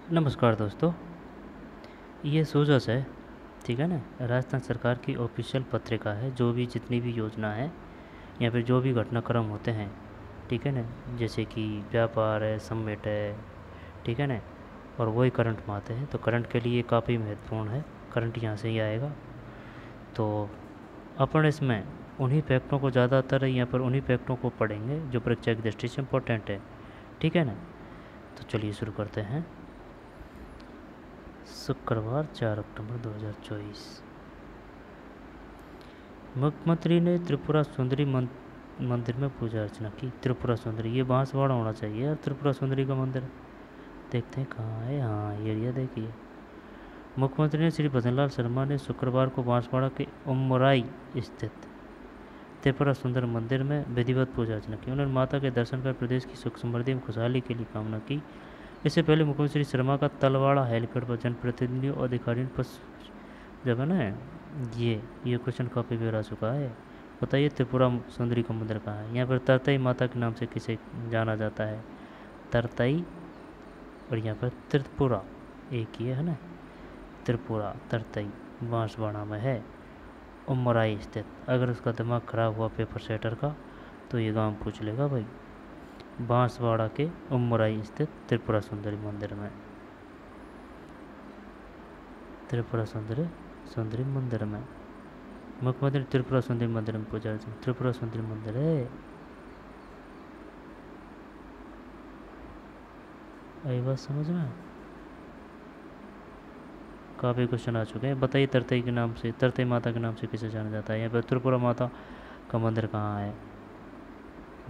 नमस्कार दोस्तों। ये सोजस है, ठीक है ना। राजस्थान सरकार की ऑफिशियल पत्रिका है। जो भी जितनी भी योजना है या फिर जो भी घटनाक्रम होते हैं, ठीक है ना, जैसे कि व्यापार है, समिट है, ठीक है ना, और वही करंट में आते हैं। तो करंट के लिए काफ़ी महत्वपूर्ण है, करंट यहाँ से ही आएगा। तो अपन इसमें उन्हीं फैक्टों को ज़्यादातर यहाँ पर उन्हीं फैक्टों को पढ़ेंगे जो परीक्षा की दृष्टि से इम्पोर्टेंट है, ठीक है ना। तो चलिए शुरू करते हैं। शुक्रवार 4 अक्टूबर 2024। मुख्यमंत्री ने त्रिपुरा सुंदरी मंदिर में पूजा अर्चना की। त्रिपुरा सुंदरी, ये बांसवाड़ा होना चाहिए यार। त्रिपुरा सुंदरी का मंदिर देखते हैं कहाँ है। हाँ, ये एरिया देखिए। मुख्यमंत्री ने श्री भजनलाल शर्मा ने शुक्रवार को बांसवाड़ा के उमराई स्थित त्रिपुरा सुंदर मंदिर में विधिवत पूजा अर्चना की। उन्होंने माता के दर्शन कर प्रदेश की सुख समृद्धि एवं खुशहाली के लिए कामना की। इससे पहले मुख्यमंत्री श्री शर्मा का तलवाड़ा हेलीपैड पर जनप्रतिनिधियों और अधिकारियों पर जब है ना, ये क्वेश्चन काफ़ी बार आ चुका है। बताइए त्रिपुरा सुंदरी का मंदिर कहाँ है। यहाँ पर तरतई माता के नाम से किसे जाना जाता है, तरतई। और यहाँ पर त्रिपुरा एक ही है ना, त्रिपुरा तरतई बांसवाड़ा में है, उमराई स्थित। अगर उसका दिमाग खराब हुआ पेपर सेटर का तो ये गांव पूछ लेगा भाई। बांसवाड़ा के उमराई स्थित त्रिपुरा सुंदरी मंदिर में, त्रिपुरा सुंदरी मंदिर में मुख्यमंत्री त्रिपुरा सुंदरी मंदिर में पूजा अर्चना। त्रिपुरा सुंदरी मंदिर है, आई बात समझ में। काफ़ी क्वेश्चन आ चुके हैं। बताइए तरतई के नाम से, तरतई माता के नाम से किसे जाना जाता है। यहाँ पर त्रिपुरा माता का मंदिर कहाँ है,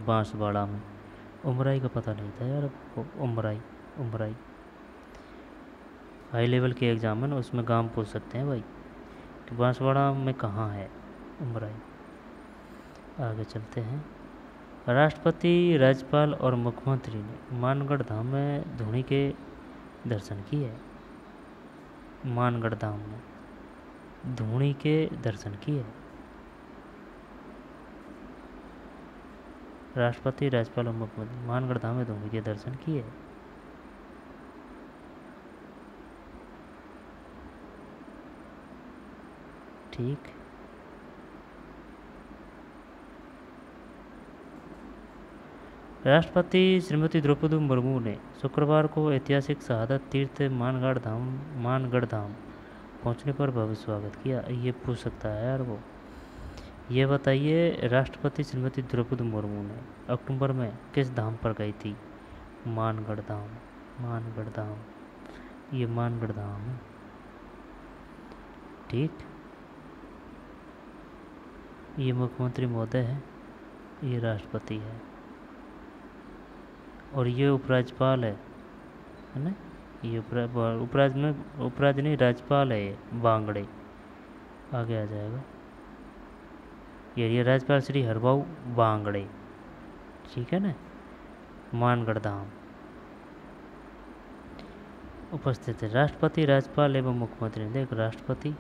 बांसवाड़ा में। उमराई का पता नहीं था यार। उमराई उमराई हाई लेवल के एग्जाम है ना, उसमें गांव पूछ सकते हैं भाई कि बांसवाड़ा में कहाँ है उमराई। आगे चलते हैं। राष्ट्रपति, राज्यपाल और मुख्यमंत्री ने मानगढ़ धाम में धूनी के दर्शन किए। मानगढ़ धाम में धूनी के दर्शन किए। राष्ट्रपति, राज्यपाल और मुख्यमंत्री मानगढ़ धाम में धूनी के दर्शन किए। ठीक। राष्ट्रपति श्रीमती द्रौपदी मुर्मू ने शुक्रवार को ऐतिहासिक शहादत तीर्थ मानगढ़ धाम पहुंचने पर भव्य स्वागत किया। ये पूछ सकता है यार वो। ये बताइए राष्ट्रपति श्रीमती द्रौपदी मुर्मू ने अक्टूबर में किस धाम पर गई थी। मानगढ़ धाम। मानगढ़ धाम, ये मानगढ़ धाम है, ठीक। ये मुख्यमंत्री महोदय है, ये राष्ट्रपति है, और ये उपराज्यपाल है ना। ये उपराज नहीं, राज्यपाल है ये, बांगड़े। आगे आ जाएगा। ये राज्यपाल श्री हरभाऊ बांगड़े, ठीक है ना। मानगढ़ धाम उपस्थित है। राष्ट्रपति, राज्यपाल एवं मुख्यमंत्री। देख, राष्ट्रपति,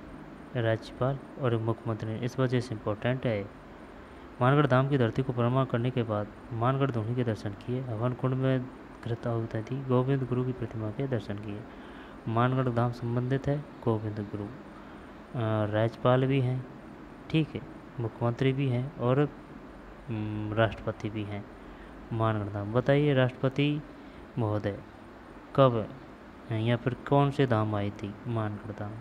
राज्यपाल और मुख्यमंत्री, इस वजह से इम्पोर्टेंट है। मानगढ़ धाम की धरती को परिक्रमा करने के बाद मानगढ़ धूनी के दर्शन किए। हवन कुंड में घृत आहुति दी। गोविंद गुरु की प्रतिमा के दर्शन किए। मानगढ़ धाम संबंधित है गोविंद गुरु। राज्यपाल भी हैं, ठीक है, मुख्यमंत्री भी हैं और राष्ट्रपति भी हैं। मानगढ़ धाम। बताइए राष्ट्रपति महोदय कब या फिर कौन से धाम आई थी मानगढ़ धाम।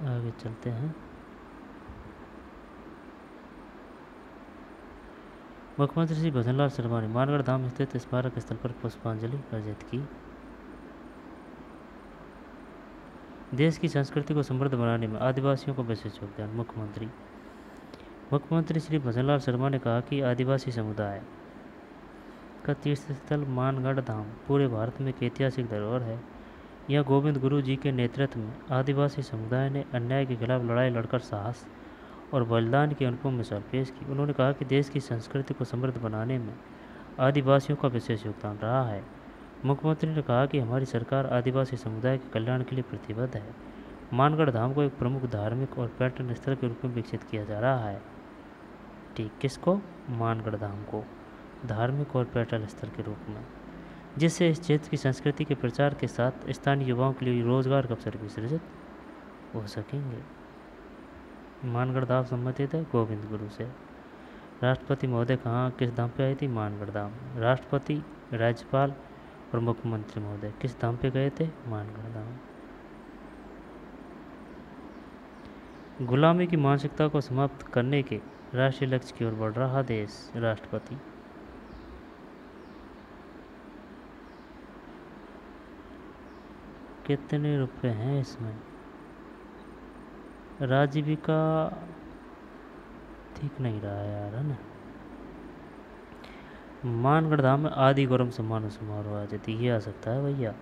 आगे चलते हैं। मुख्यमंत्री श्री भजनलाल शर्मा ने मानगढ़ धाम स्थित स्मारक स्थल पर पुष्पांजलि अर्पित की। देश की संस्कृति को समृद्ध बनाने में आदिवासियों को विशेष योगदान। मुख्यमंत्री श्री भजनलाल शर्मा ने कहा कि आदिवासी समुदाय का तीर्थ स्थल मानगढ़ धाम पूरे भारत में एक ऐतिहासिक धरोहर है। यह गोविंद गुरु जी के नेतृत्व में आदिवासी समुदाय ने अन्याय के खिलाफ लड़ाई लड़कर साहस और बलिदान की अनुपम मिसाल पेश की। उन्होंने कहा कि देश की संस्कृति को समृद्ध बनाने में आदिवासियों का विशेष योगदान रहा है। मुख्यमंत्री ने कहा कि हमारी सरकार आदिवासी समुदाय के कल्याण के लिए प्रतिबद्ध है। मानगढ़ धाम को एक प्रमुख धार्मिक और पर्यटन स्थल के रूप में विकसित किया जा रहा है। सिटी, किसको? मानगढ़ धाम को धार्मिक और पर्यटन स्थल के रूप में, जिससे इस क्षेत्र की संस्कृति के प्रचार के साथ स्थानीय युवाओं के लिए रोजगार के अवसर भी सृजित हो सकेंगे। मानगढ़ धाम संबंधित है गोविंद गुरु से। राष्ट्रपति महोदय कहाँ किस धाम पे आई थी? मानगढ़ धाम। राष्ट्रपति, राज्यपाल और मुख्यमंत्री महोदय किस धाम पे गए थे? मानगढ़ धाम। गुलामी की मानसिकता को समाप्त करने के राष्ट्रीय लक्ष्य की ओर बढ़ रहा देश। राष्ट्रपति। कितने रुपए हैं इसमें? राजीविका ठीक नहीं रहा यार, है ना। मानगढ़ धाम में आदि गौरव सम्मान समारोह आयोजित, ये आ सकता है भैया।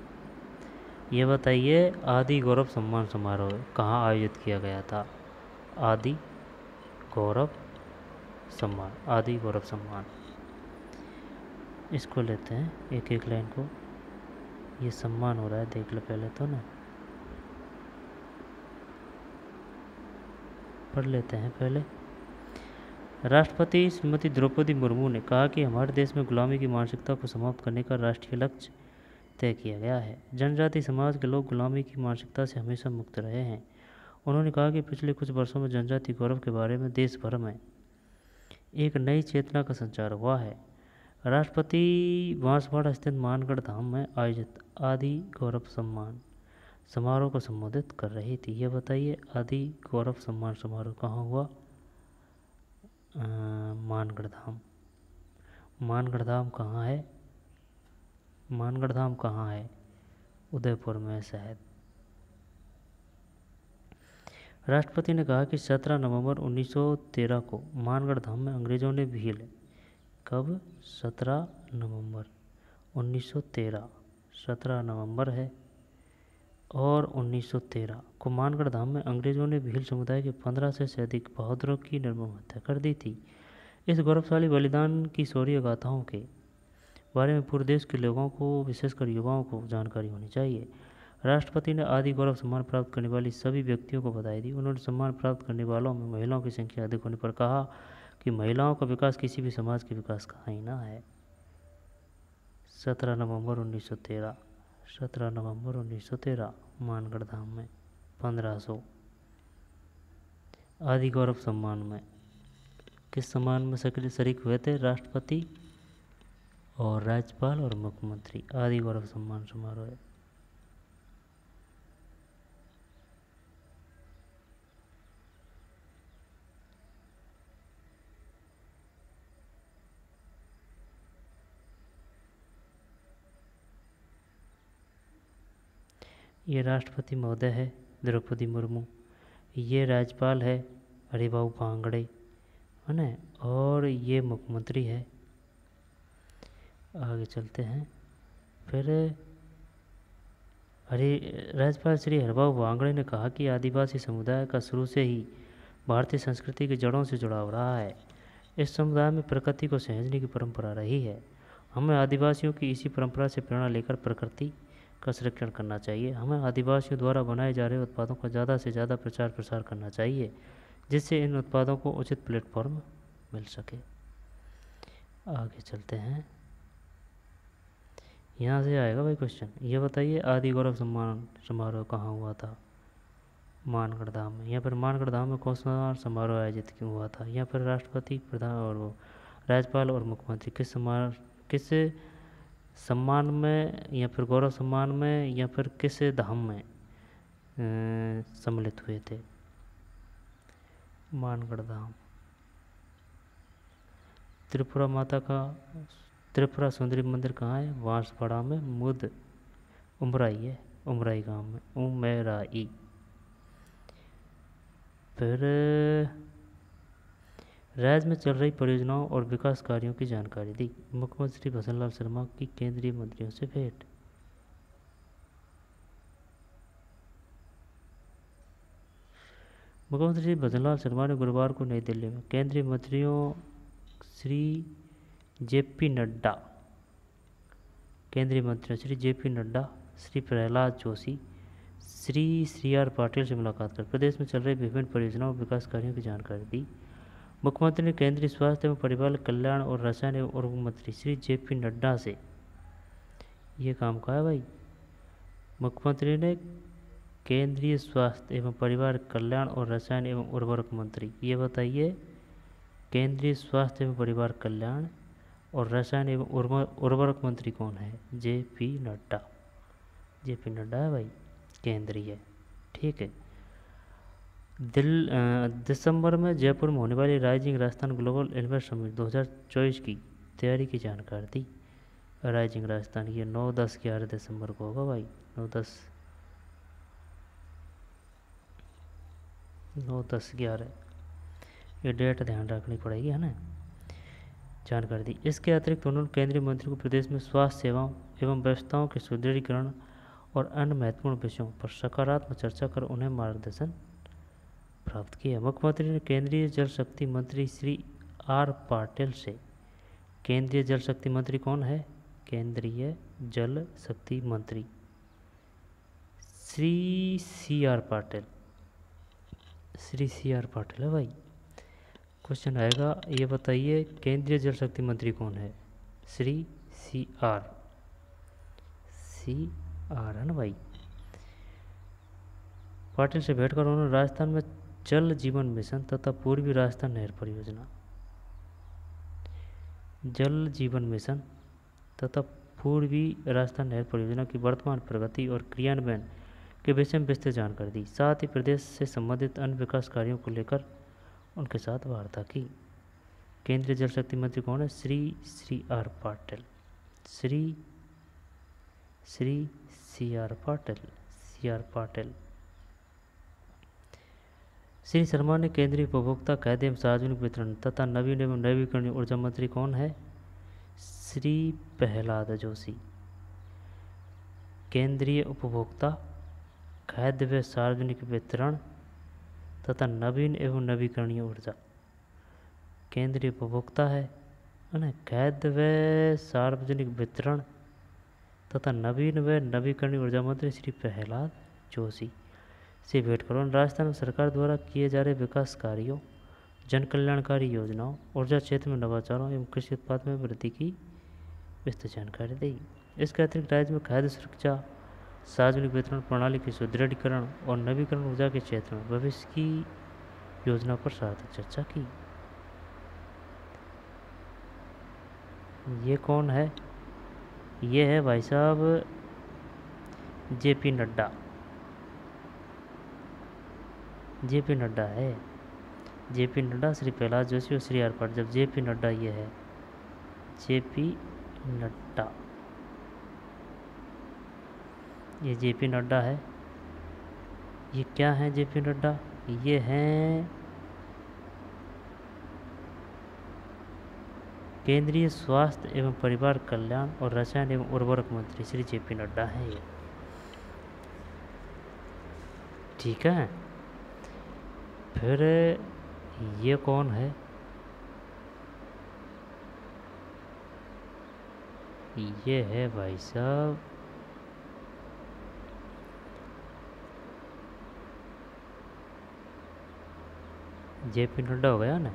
ये बताइए, आदि गौरव सम्मान समारोह कहाँ आयोजित किया गया था? आदि गौरव सम्मान, आदि गौरव सम्मान। इसको लेते हैं एक एक लाइन को। ये सम्मान हो रहा है, देख लो पहले तो ना, पढ़ लेते हैं पहले। राष्ट्रपति श्रीमती द्रौपदी मुर्मू ने कहा कि हमारे देश में गुलामी की मानसिकता को समाप्त करने का राष्ट्रीय लक्ष्य तय किया गया है। जनजाति समाज के लोग गुलामी की मानसिकता से हमेशा मुक्त रहे हैं। उन्होंने कहा कि पिछले कुछ वर्षों में जनजाति गौरव के बारे में देश भर में एक नई चेतना का संचार हुआ है। राष्ट्रपति बांसवाड़ा स्थित मानगढ़ धाम में आयोजित आदि गौरव सम्मान समारोह को संबोधित कर रही थी। यह बताइए, आदि गौरव सम्मान समारोह कहाँ हुआ? मानगढ़ धाम। मानगढ़ धाम कहाँ है? मानगढ़ धाम कहाँ है? उदयपुर में शायद। राष्ट्रपति ने कहा कि 17 नवंबर 1913 को मानगढ़ धाम में अंग्रेजों ने भील। कब? 17 नवंबर 1913, 17 नवंबर है, और 1913 को मानगढ़ धाम में अंग्रेजों ने भील समुदाय के 15 से अधिक बहादुरों की निर्मम हत्या कर दी थी। इस गौरवशाली बलिदान की शौर्य गाथाओं के बारे में पूरे देश के लोगों को, विशेषकर युवाओं को जानकारी होनी चाहिए। राष्ट्रपति ने आदि गौरव सम्मान प्राप्त करने वाली सभी व्यक्तियों को बधाई दी। उन्होंने सम्मान प्राप्त करने वालों में महिलाओं की संख्या अधिक होने पर कहा कि महिलाओं का विकास किसी भी समाज के विकास का आईना है। 17 नवंबर 1913, 17 नवंबर 1913 मानगढ़ धाम में 1500। आदि गौरव सम्मान में किस सम्मान में शरीक हुए थे? राष्ट्रपति और राज्यपाल और मुख्यमंत्री। आदि गौरव सम्मान समारोह। ये राष्ट्रपति महोदय है द्रौपदी मुर्मू, ये राज्यपाल है हरिभाऊ बांगड़े, है ना, और ये मुख्यमंत्री है। आगे चलते हैं। फिर राज्यपाल श्री हरिभाऊ बांगड़े ने कहा कि आदिवासी समुदाय का शुरू से ही भारतीय संस्कृति की जड़ों से जुड़ाव रहा है। इस समुदाय में प्रकृति को सहेजने की परंपरा रही है। हमें आदिवासियों की इसी परंपरा से प्रेरणा लेकर प्रकृति का संरक्षण करना चाहिए। हमें आदिवासियों द्वारा बनाए जा रहे उत्पादों का ज़्यादा से ज़्यादा प्रचार प्रसार करना चाहिए, जिससे इन उत्पादों को उचित प्लेटफॉर्म मिल सके। आगे चलते हैं। यहाँ से आएगा भाई क्वेश्चन। ये बताइए, आदि गौरव सम्मान समारोह कहाँ हुआ था? मानगढ़ धाम में। यहाँ पर मानगढ़ धाम में कौन सा समारोह आयोजित क्यों हुआ था? यहाँ पर राष्ट्रपति, प्रधान और वो राज्यपाल और मुख्यमंत्री किस सम्मान में, या फिर गौरव सम्मान में, या फिर किस धाम में सम्मिलित हुए थे? मानगढ़ धाम। त्रिपुरा माता का, त्रिपुरा सुंदरी मंदिर कहाँ है? बांसवाड़ा में, मुद उमराई है, उमराई गांव में, उमराई। फिर राज्य में चल रही परियोजनाओं और विकास कार्यों की जानकारी दी। मुख्यमंत्री भजनलाल शर्मा की केंद्रीय मंत्रियों से भेंट। मुख्यमंत्री भजनलाल शर्मा ने गुरुवार को नई दिल्ली में केंद्रीय मंत्रियों श्री जेपी नड्डा, केंद्रीय मंत्री श्री जेपी नड्डा, श्री प्रहलाद जोशी, श्री आर पाटिल से मुलाकात कर प्रदेश में चल रही विभिन्न परियोजनाओं और विकास कार्यों की जानकारी दी। मुख्यमंत्री ने केंद्रीय स्वास्थ्य एवं परिवार कल्याण और रसायन एवं उर्वरक मंत्री श्री JP नड्डा से ये काम कहा है भाई। मुख्यमंत्री ने केंद्रीय स्वास्थ्य एवं परिवार कल्याण और रसायन एवं उर्वरक मंत्री, ये बताइए केंद्रीय स्वास्थ्य एवं परिवार कल्याण और रसायन एवं उर्वरक मंत्री कौन है? JP नड्डा। JP नड्डा है भाई, केंद्रीय। ठीक है। दिसंबर में जयपुर में होने वाली rising Rajasthan global invest summit 2024 की तैयारी की जानकारी दी। राइजिंग राजस्थान ये 9, 10, 11 दिसंबर को होगा भाई। 9, 10, 11 ये डेट ध्यान रखनी पड़ेगी, है ना। जानकारी दी। इसके अतिरिक्त उन्होंने केंद्रीय मंत्री को प्रदेश में स्वास्थ्य सेवाओं एवं व्यवस्थाओं के सुदृढ़ीकरण और अन्य महत्वपूर्ण विषयों पर सकारात्मक चर्चा कर उन्हें मार्गदर्शन प्राप्त किया। मुख्यमंत्री ने केंद्रीय जल शक्ति मंत्री श्री R पाटिल से, केंद्रीय जल शक्ति मंत्री कौन है? केंद्रीय जल शक्ति मंत्री श्री CR पाटिल, श्री CR पाटिल है भाई। क्वेश्चन आएगा, ये बताइए केंद्रीय जल शक्ति मंत्री कौन है? श्री CR है ना भाई। पाटिल से भेंट कर उन्होंने राजस्थान में जल जीवन मिशन तथा पूर्वी राजस्थान नहर परियोजना, जल जीवन मिशन तथा पूर्वी राजस्थान नहर परियोजना की वर्तमान प्रगति और क्रियान्वयन के विषय में विस्तृत जानकारी दी। साथ ही प्रदेश से संबंधित अन्य विकास कार्यों को लेकर उनके साथ वार्ता की। केंद्रीय जल शक्ति मंत्री कौन है? Shri R Patil, Shri CR Patil. श्री शर्मा ने केंद्रीय उपभोक्ता खाद्य एवं सार्वजनिक वितरण तथा नवीन एवं नवीकरणीय ऊर्जा मंत्री कौन है? श्री प्रहलाद जोशी, केंद्रीय उपभोक्ता खाद्य व सार्वजनिक वितरण तथा नवीन एवं नवीकरणीय ऊर्जा, केंद्रीय उपभोक्ता है ना, खाद्य व सार्वजनिक वितरण तथा नवीन व नवीकरणीय ऊर्जा मंत्री श्री प्रहलाद जोशी से भेंट करो। राजस्थान में सरकार द्वारा किए जा रहे विकास कार्यों, जन कल्याणकारी योजनाओं, ऊर्जा क्षेत्र में नवाचारों एवं कृषि उत्पाद में वृद्धि की विस्तृत जानकारी दी। इसके अतिरिक्त राज्य में खाद्य सुरक्षा, सार्वजनिक वितरण प्रणाली के सुदृढ़ीकरण और नवीकरण ऊर्जा के क्षेत्र में भविष्य की योजना पर सार्थक चर्चा की। ये कौन है? ये है भाई साहब JP नड्डा, JP नड्डा है। JP नड्डा, श्री प्रहलाद जोशी और श्री R पाटिल। जब JP नड्डा ये है, JP नड्डा, ये JP नड्डा है। ये क्या है JP नड्डा? ये हैं केंद्रीय स्वास्थ्य एवं परिवार कल्याण और रसायन एवं उर्वरक मंत्री श्री JP नड्डा हैं ये। ठीक है। फिर ये कौन है? ये है भाई साहब JP नड्डा हो गया ना।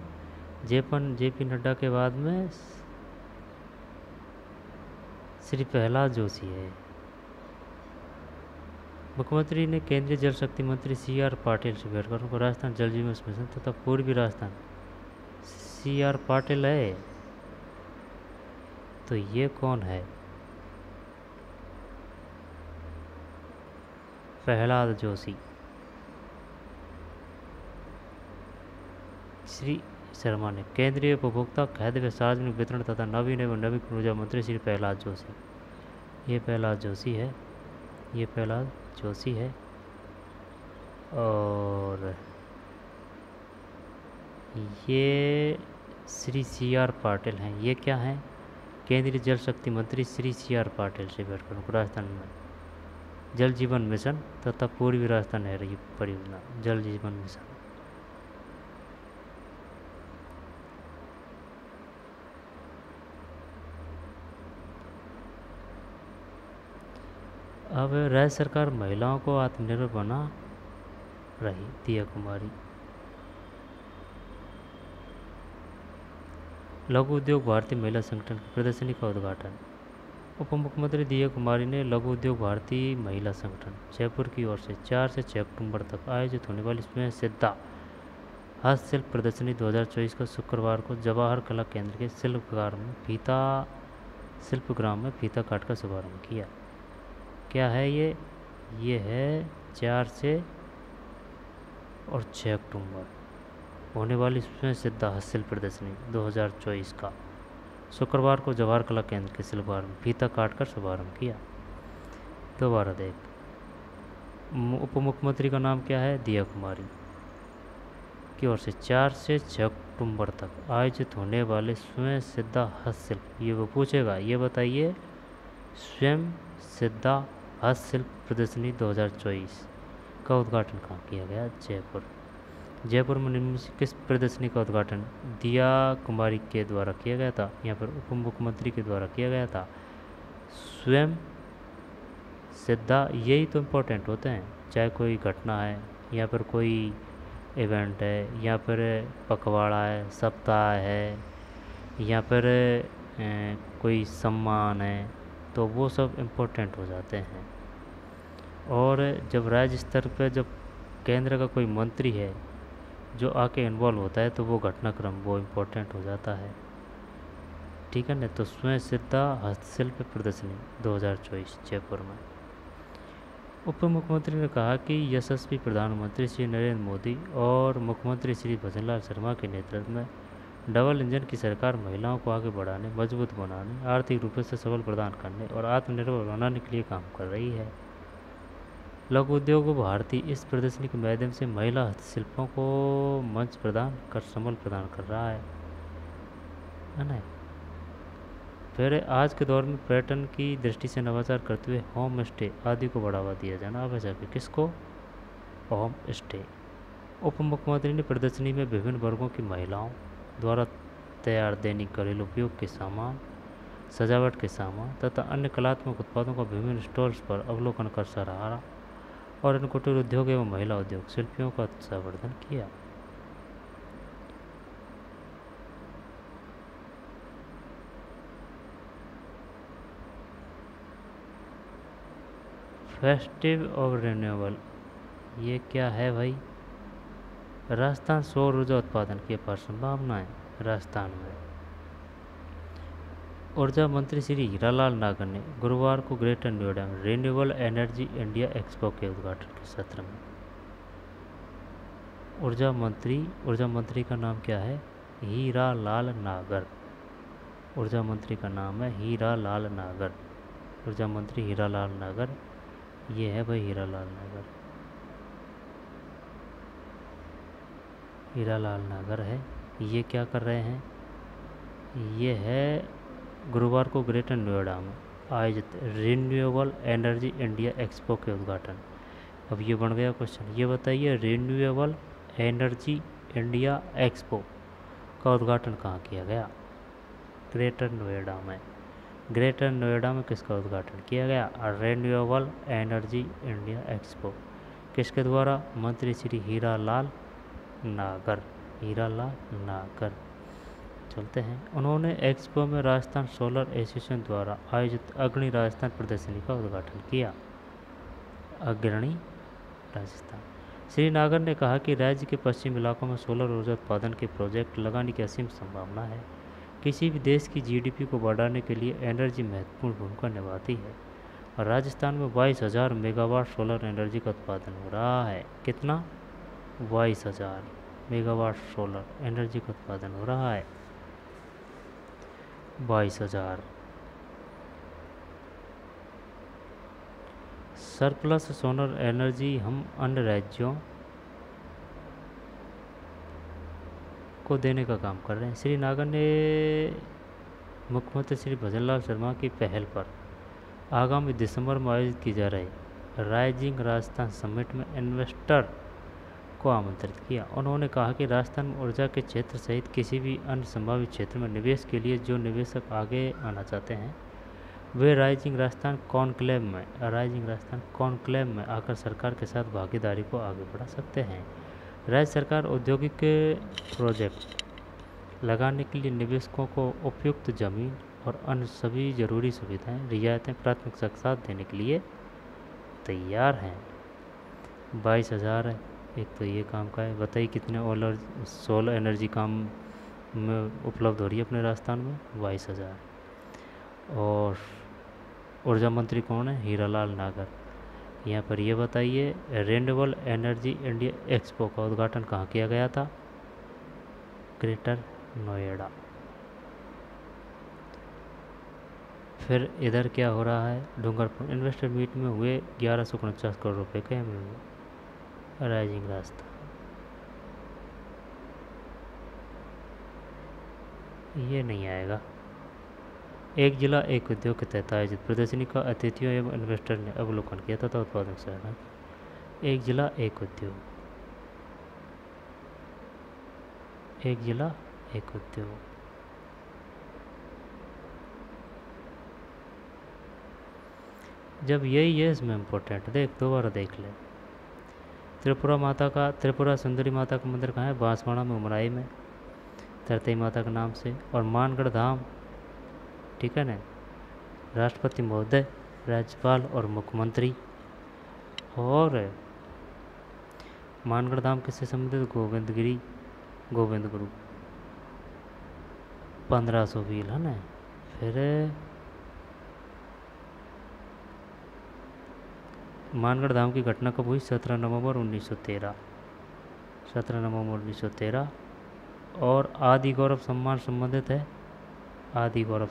JP नड्डा के बाद में श्री प्रहलाद जोशी है। मुख्यमंत्री ने केंद्रीय जल शक्ति मंत्री CR पाटिल से भेंट कर उनको राजस्थान जल जीवन मिशन तथा पूर्वी राजस्थान, CR पाटिल है। तो ये कौन है? प्रहलाद जोशी। श्री शर्मा ने केंद्रीय उपभोक्ता खाद्य व सार्वजनिक वितरण तथा नवीन एवं नवीकरणीय ऊर्जा मंत्री श्री प्रहलाद जोशी। ये प्रहलाद जोशी है, ये प्रहलाद जोशी है। और ये श्री CR पाटिल हैं। ये क्या हैं? केंद्रीय जल शक्ति मंत्री श्री CR पाटिल से भेंट कर राजस्थान में जल जीवन मिशन तथा पूर्वी राजस्थान नहर परियोजना, जल जीवन मिशन। अब राज्य सरकार महिलाओं को आत्मनिर्भर बना रही। दिया कुमारी, लघु उद्योग भारतीय महिला संगठन की प्रदर्शनी का उद्घाटन। उप मुख्यमंत्री दिया कुमारी ने लघु उद्योग भारतीय महिला संगठन जयपुर की ओर से 4 से 6 अक्टूबर तक आयोजित होने वाली स्वयं सिद्धा हस्तशिल्प प्रदर्शनी 2024 का शुक्रवार को जवाहर कला केंद्र के शिल्पग्राम में फीता काट कर शुभारंभ किया। क्या है ये है 4 से और 6 अक्टूबर होने वाली स्वयं सिद्धा हस्तशिल्प प्रदर्शनी 2024 का शुक्रवार को जवाहर कला केंद्र के शिल्पग्राम में फीता काट कर शुभारंभ किया। दोबारा देख, उप मुख्यमंत्री का नाम क्या है? दिया कुमारी की ओर से 4 से 6 अक्टूबर तक आयोजित होने वाले स्वयं सिद्धा हस्तशिल्प, ये वो पूछेगा, ये बताइए स्वयं सिद्धा हस्तशिल्प प्रदर्शनी 2024 का उद्घाटन कहाँ किया गया? जयपुर। जयपुर में निम्न से किस प्रदर्शनी का उद्घाटन दिया कुमारी के द्वारा किया गया था या फिर उप मुख्यमंत्री के द्वारा किया गया था? स्वयं सिद्धा, यही तो इम्पोर्टेंट होते हैं, चाहे कोई घटना है या फिर कोई इवेंट है या फिर पखवाड़ा है, सप्ताह है या फिर कोई सम्मान है, तो वो सब इम्पोर्टेंट हो जाते हैं। और जब राज्य स्तर पर जब केंद्र का कोई मंत्री है जो आके इन्वॉल्व होता है तो वो घटनाक्रम वो इम्पोर्टेंट हो जाता है, ठीक है ना। तो स्वयं सिद्धा हस्तशिल्प प्रदर्शनी 2024 जयपुर में। उप मुख्यमंत्री ने कहा कि यशस्वी प्रधानमंत्री श्री नरेंद्र मोदी और मुख्यमंत्री श्री भजनलाल शर्मा के नेतृत्व में डबल इंजन की सरकार महिलाओं को आगे बढ़ाने, मजबूत बनाने, आर्थिक रूप से सबल प्रदान करने और आत्मनिर्भर बनाने के लिए काम कर रही है। लघु उद्योग भारतीय इस प्रदर्शनी के माध्यम से महिला हस्तशिल्पों को मंच प्रदान कर संबल प्रदान कर रहा है ना। फिर आज के दौर में पर्यटन की दृष्टि से नवाचार करते हुए होम स्टे आदि को बढ़ावा दिया जाना आवश्यक है। किसको? Home stay. उप मुख्यमंत्री ने प्रदर्शनी में विभिन्न वर्गों की महिलाओं द्वारा तैयार दैनिक घरेलू उपयोग के सामान, सजावट के सामान तथा अन्य कलात्मक उत्पादों का विभिन्न स्टॉल्स पर अवलोकन कर सराहा और इन कुटीर उद्योग एवं महिला उद्योग शिल्पियों का संवर्धन किया। फेस्टिव और रिन्यूएबल, ये क्या है भाई? राजस्थान सौर ऊर्जा उत्पादन की अपार संभावनाएं। राजस्थान में ऊर्जा मंत्री श्री हीरालाल नागर ने गुरुवार को ग्रेटर नोएडा में रिन्यूएबल एनर्जी इंडिया एक्सपो के उद्घाटन के सत्र में ऊर्जा मंत्री का नाम क्या है? हीरालाल नागर। ऊर्जा मंत्री का नाम है हीरालाल नागर। ऊर्जा मंत्री हीरालाल नागर, ये है भाई हीरालाल नागर। हीरालाल नागर है, ये क्या कर रहे हैं? ये है गुरुवार को ग्रेटर नोएडा में आयोजित रिन्यूएबल एनर्जी इंडिया एक्सपो के उद्घाटन। अब ये बन गया क्वेश्चन, ये बताइए रिन्यूएबल एनर्जी इंडिया एक्सपो का उद्घाटन कहाँ किया गया? ग्रेटर नोएडा में। ग्रेटर नोएडा में किसका उद्घाटन किया गया? Renewable energy India expo. किसके द्वारा? मंत्री श्री हीरालाल नागर। हीरालाल नागर। चलते हैं। उन्होंने एक्सपो में राजस्थान सोलर एसोसिएशन द्वारा आयोजित अग्रणी राजस्थान प्रदर्शनी का उद्घाटन किया। अग्रणी राजस्थान। श्री नागर ने कहा कि राज्य के पश्चिमी इलाकों में सोलर ऊर्जा उत्पादन के प्रोजेक्ट लगाने की असीम संभावना है। किसी भी देश की जीडीपी को बढ़ाने के लिए एनर्जी महत्वपूर्ण भूमिका निभाती है और राजस्थान में 22,000 मेगावाट सोलर एनर्जी का उत्पादन हो रहा है। कितना? 22,000 मेगावाट सोलर एनर्जी का उत्पादन हो रहा है। 22,000। सरप्लस सोलर एनर्जी हम अन्य राज्यों को देने का काम कर रहे हैं। श्री नागर ने मुख्यमंत्री श्री भजनलाल शर्मा की पहल पर आगामी दिसंबर में आयोजित की जा रही राइजिंग राजस्थान समिट में इन्वेस्टर को आमंत्रित किया। उन्होंने कहा कि राजस्थान में ऊर्जा के क्षेत्र सहित किसी भी अन्य संभावित क्षेत्र में निवेश के लिए जो निवेशक आगे आना चाहते हैं वे राइजिंग राजस्थान कॉन्क्लेव में आकर सरकार के साथ भागीदारी को आगे बढ़ा सकते हैं। राज्य सरकार औद्योगिक प्रोजेक्ट लगाने के लिए निवेशकों को उपयुक्त ज़मीन और अन्य सभी जरूरी सुविधाएं, रियायतें, प्राथमिकता के साथ देने के लिए तैयार हैं। 22,000 है। एक तो ये काम का है। बताइए कितने सोलर एनर्जी काम में उपलब्ध हो रही है अपने राजस्थान में? 22,000। और ऊर्जा मंत्री कौन है? हीरालाल नागर। यहाँ पर ये बताइए रिन्यूएबल एनर्जी इंडिया एक्सपो का उद्घाटन कहाँ किया गया था? ग्रेटर नोएडा। फिर इधर क्या हो रहा है? डूंगरपुर इन्वेस्टर मीट में हुए 1149 करोड़ रुपए के MOU। राइजिंग रास्ता। ये नहीं आएगा। एक जिला एक उद्योग के तहत आयोजित प्रदर्शनी का अतिथियों एवं इन्वेस्टर ने अवलोकन किया तथा उत्पादक सराहना। एक जिला एक उद्योग, एक जिला एक उद्योग। जब यही है इसमें इम्पोर्टेंट, देख दोबारा देख ले। त्रिपुरा सुंदरी माता का मंदिर कहाँ है? बांसवाड़ा में, उमराई में, तरतई माता के नाम से। और मानगढ़ धाम, ठीक है ना, राष्ट्रपति महोदय, राज्यपाल और मुख्यमंत्री। और मानगढ़ धाम किससे संबंधित? गोविंद गुरु 1500 व्हील है ना। फिर मानगढ़ धाम की घटना कब हुई? 17 नवंबर 1913। 17 नवंबर 1913। और आदि गौरव सम्मान संबंधित है? आदि गौरव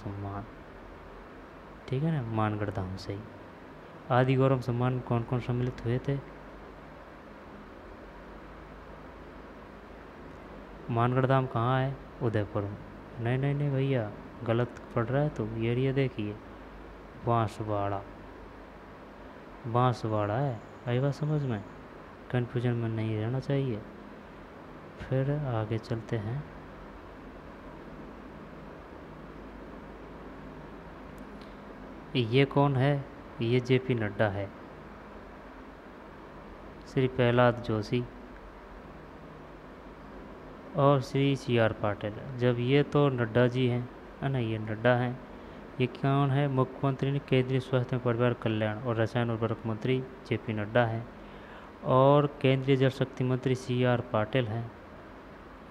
सम्मान, ठीक है ना, मानगढ़ धाम से ही। आदि गौरव सम्मान में कौन कौन सम्मिलित हुए थे? मानगढ़ धाम कहाँ है? उदयपुर में। नहीं भैया, गलत पढ़ रहा है तो ये एरिया देखिए, बांसवाड़ा है। आई बात समझ में? कन्फ्यूजन में नहीं रहना चाहिए। फिर आगे चलते हैं। ये कौन है? ये JP नड्डा है, श्री प्रहलाद जोशी और श्री CR पाटिल। जब ये तो नड्डा जी हैं, है ना, ये नड्डा हैं। ये कौन है? मुख्यमंत्री ने केंद्रीय स्वास्थ्य एवं परिवार कल्याण और रसायन उर्वरक मंत्री JP नड्डा हैं। और केंद्रीय जल शक्ति मंत्री CR पाटिल हैं,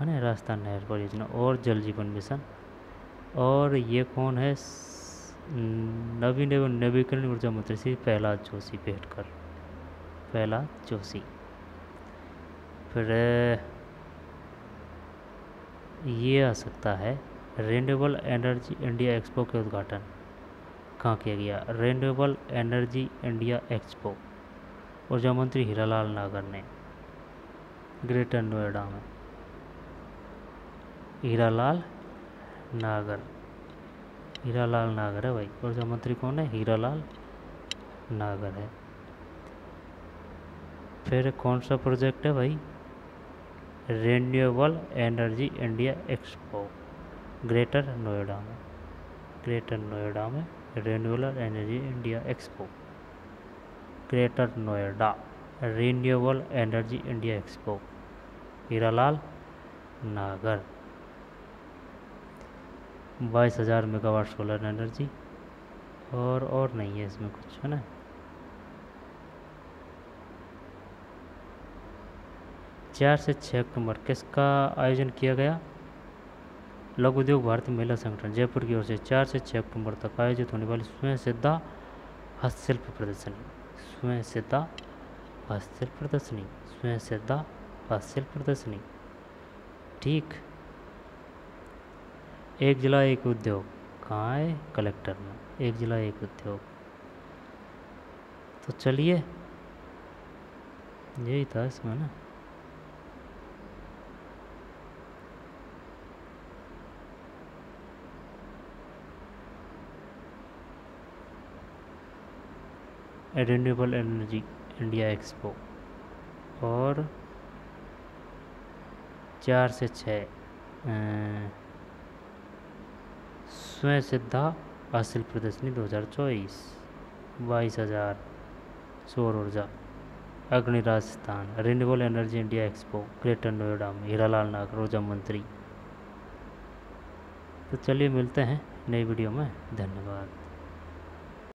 है ना, राजस्थान नहर परियोजना और जल जीवन मिशन। और ये कौन है? नवीन एवं नवीकरणीय ऊर्जा मंत्री श्री प्रहलाद जोशी। फिर ये आ सकता है रिन्यूएबल एनर्जी इंडिया एक्सपो के उद्घाटन कहाँ किया गया? रिन्यूएबल एनर्जी इंडिया एक्सपो, ऊर्जा मंत्री हीरालाल नागर ने, ग्रेटर नोएडा में। हीरालाल नागर है भाई। ऊर्जा मंत्री कौन है? हीरालाल नागर है। फिर कौन सा प्रोजेक्ट है भाई? Renewable energy India expo, greater Noida में। Renewable energy India expo, greater Noida. Renewable energy India expo, Hiralal Nagar. 22,000 megawatt solar energy. और नहीं है इसमें कुछ, है ना। चार से 6 अक्टूबर किसका आयोजन किया गया? लघु उद्योग भारतीय महिला संगठन जयपुर की ओर से 4 से 6 अक्टूबर तक आयोजित होने वाली स्वयं सिद्धा हस्तशिल्प प्रदर्शनी, ठीक। एक जिला एक उद्योग कहाँ है? कलेक्टर में। एक जिला एक उद्योग। तो चलिए, यही था इसमें ना। Renewable energy India expo. और 4 से 6 स्वयं सिद्धा हस्तशिल्प प्रदर्शनी 2024। 22,000 सौर ऊर्जा। अग्नि Rajasthan, renewable energy India expo greater Noida में, हीरालाल नागर ऊर्जा मंत्री। तो चलिए मिलते हैं नई वीडियो में, धन्यवाद।